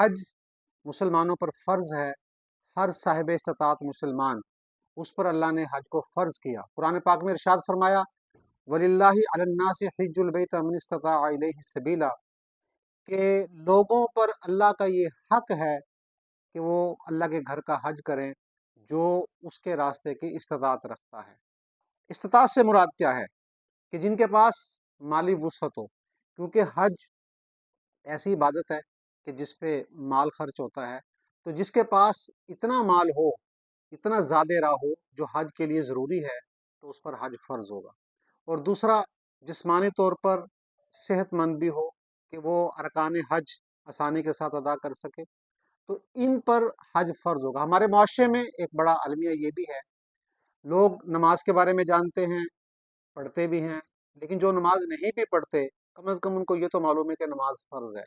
حج مسلمانوں پر فرض ہے، ہر صاحب استطاعت مسلمان اس پر اللہ نے حج کو فرض کیا۔ قرآن پاک میں ارشاد فرمایا وَلِلَّهِ عَلَى النَّاسِ حِجُّ الْبَيْتِ مَنِ اسْتَطَاعَ إِلَيْهِ سَبِيلًا، کہ لوگوں پر اللہ کا یہ حق ہے کہ وہ اللہ کے گھر کا حج کریں جو اس کے راستے کی استطاعت رکھتا ہے۔ استطاعت سے مراد کیا ہے؟ کہ جن کے پاس مالی وسعت ہو، کیونکہ حج ایسی عبادت ہے کہ جس پہ مال خرچ ہوتا ہے، تو جس کے پاس اتنا مال ہو، اتنا زیادہ راہ ہو جو حج کے لیے ضروری ہے، تو اس پر حج فرض ہوگا۔ اور دوسرا، جسمانی طور پر صحت مند بھی ہو کہ وہ ارکان حج آسانی کے ساتھ ادا کر سکے، تو ان پر حج فرض ہوگا۔ ہمارے معاشرے میں ایک بڑا المیہ یہ بھی ہے، لوگ نماز کے بارے میں جانتے ہیں، پڑھتے بھی ہیں، لیکن جو نماز نہیں بھی پڑھتے، کم از کم ان کو یہ تو معلوم ہے کہ نماز فرض ہے،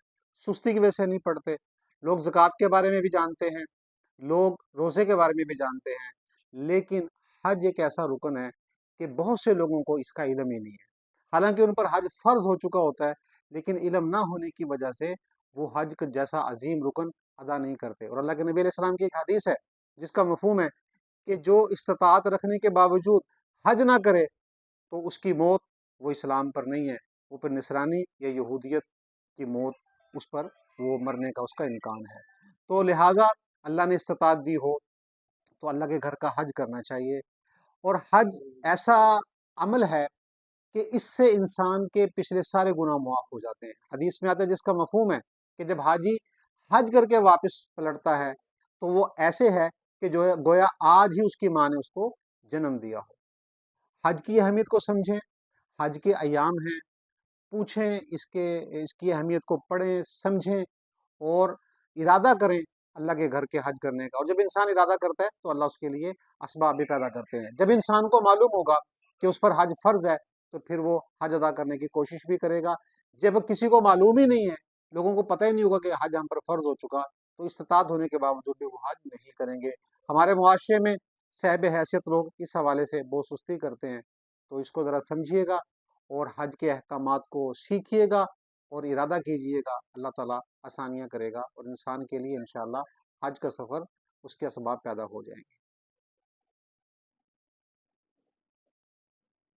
سستی کی وجہ سے نہیں پڑھتے۔ لوگ زکوٰۃ کے بارے میں بھی جانتے ہیں، لوگ روزے کے بارے میں بھی جانتے ہیں، لیکن حج ایک ایسا رکن ہے کہ بہت سے لوگوں کو اس کا علم ہی نہیں ہے، حالانکہ ان پر حج فرض ہو چکا ہوتا ہے، لیکن علم نہ ہونے کی وجہ سے وہ حج کا جیسا عظیم رکن ادا نہیں کرتے۔ اور اللہ کے نبی علیہ السلام کی ایک حدیث ہے جس کا مفہوم ہے کہ جو استطاعت رکھنے کے باوجود حج نہ کرے تو اس کی موت وہ اسلام پر نہیں ہے، وہ پر نصرانی یا یہودیت کی موت اس پر وہ مرنے کا اس کا امکان ہے۔ تو لہٰذا اللہ نے استطاعت دی ہو تو اللہ کے گھر کا حج کرنا چاہیے۔ اور حج ایسا عمل ہے کہ اس سے انسان کے پچھلے سارے گناہ معاف ہو جاتے ہیں۔ حدیث میں آتا ہے جس کا مفہوم ہے کہ جب حاجی حج کر کے واپس پلٹتا ہے تو وہ ایسے ہے کہ جو گویا آج ہی اس کی ماں نے اس کو جنم دیا ہو۔ حج کی اہمیت کو سمجھیں، حج کے ایام ہیں، پوچھیں اس کی اہمیت کو پڑھیں، سمجھیں اور ارادہ کریں اللہ کے گھر کے حج کرنے کا۔ اور جب انسان ارادہ کرتا ہے تو اللہ اس کے لیے اسباب بھی پیدا کرتے ہیں۔ جب انسان کو معلوم ہوگا کہ اس پر حج فرض ہے تو پھر وہ حج ادا کرنے کی کوشش بھی کرے گا۔ جب کسی کو معلوم ہی نہیں ہے، لوگوں کو پتہ ہی نہیں ہوگا کہ حج ہم پر فرض ہو چکا، تو استطاعت ہونے کے باوجود بھی وہ حج نہیں کریں گے۔ ہمارے معاشرے میں صاحب حیثیت لوگ اس حوالے سے بہت سستی کرتے ہیں، تو اس کو ذرا سمجھیے گا اور حج کے احکامات کو سیکھیے گا اور ارادہ کیجیے گا، اللہ تعالیٰ آسانیاں کرے گا اور انسان کے لیے انشاءاللہ حج کا سفر اس کے اسباب پیدا ہو جائیں گے۔